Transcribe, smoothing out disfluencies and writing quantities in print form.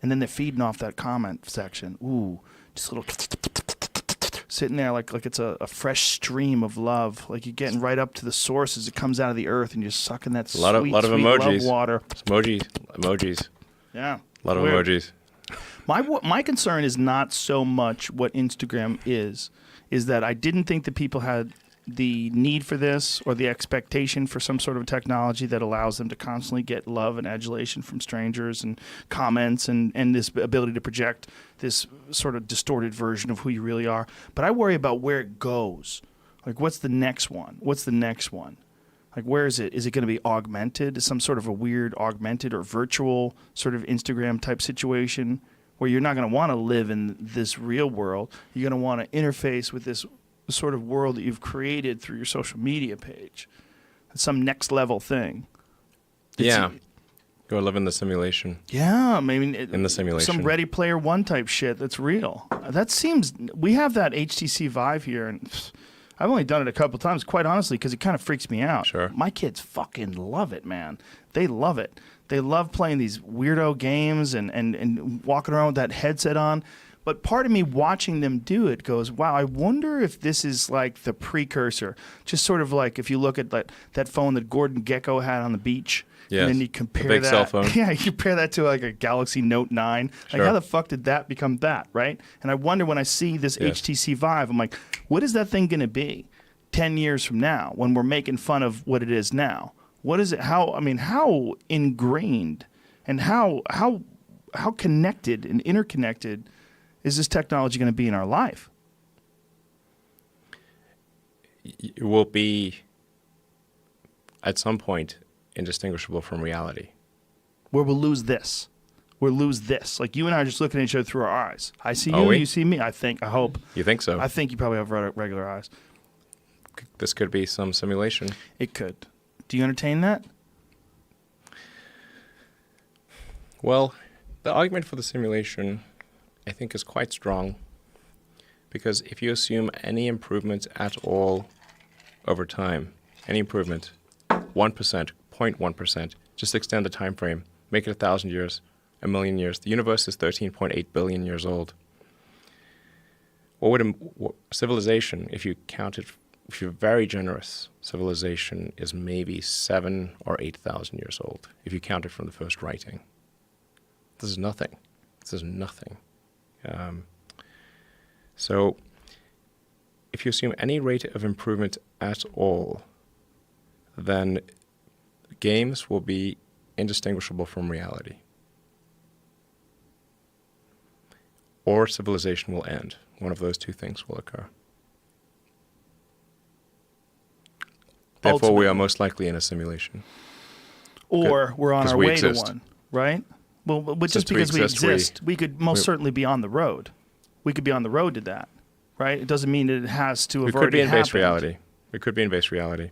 And then they're feeding off that comment section. Ooh, just a little sitting there like it's a fresh stream of love. Like you're getting right up to the source as it comes out of the earth, and you're sucking that sweet, lot of sweet emojis. love water. Emojis. Yeah. A lot of Weird. emojis. My concern is not so much what Instagram is that I didn't think that people had the need for this or the expectation for some sort of technology that allows them to constantly get love and adulation from strangers and comments and this ability to project this sort of distorted version of who you really are. But I worry about where it goes. Like, what's the next one? What's the next one? Like, where is it? Is it going to be augmented? Some sort of a weird augmented or virtual sort of Instagram type situation where you're not going to want to live in this real world. You're going to want to interface with this sort of world that you've created through your social media page. It's some next level thing. Go live in the simulation. Yeah, I mean, in the simulation. Some Ready Player One type shit that's real. That seems, we have that HTC Vive here, and I've only done it a couple times, quite honestly, because it kind of freaks me out. Sure. My kids fucking love it, man. They love it. They love playing these weirdo games and walking around with that headset on. But part of me watching them do it goes, wow, I wonder if this is like the precursor. Just sort of like if you look at that phone that Gordon Gekko had on the beach. Yes. And then you compare the big that. cell phone. Yeah, you compare that to like a Galaxy Note 9. Sure. Like, how the fuck did that become that, right? And I wonder when I see this HTC Vive, I'm like, what is that thing going to be 10 years from now when we're making fun of what it is now? What is it? How ingrained and how connected and interconnected is this technology going to be in our life? It will be, at some point, indistinguishable from reality. Where we'll lose this. We'll lose this. Like, you and I are just looking at each other through our eyes. I see you, you see me. I hope. You think so? I think you probably have regular eyes. This could be some simulation. It could. Do you entertain that? Well, the argument for the simulation, I think, is quite strong, because if you assume any improvement at all over time, any improvement, 1%, 0.1%, just extend the time frame, make it 1,000 years, 1,000,000 years. The universe is 13.8 billion years old. What would civilization, if you counted, if you're very generous, civilization is maybe 7,000 or 8,000 years old, if you count it from the first writing. This is nothing. This is nothing. So if you assume any rate of improvement at all, then games will be indistinguishable from reality. Or civilization will end. One of those two things will occur. Therefore, Ultimately. we are most likely in a simulation. Or we're on 'Cause our we way exist. to one, right? Well, but just Since we because we exist, exist, we could most certainly be on the road. We could be on the road to that, right? It doesn't mean that it has to have We could already be in base happened. reality. We could be in base reality.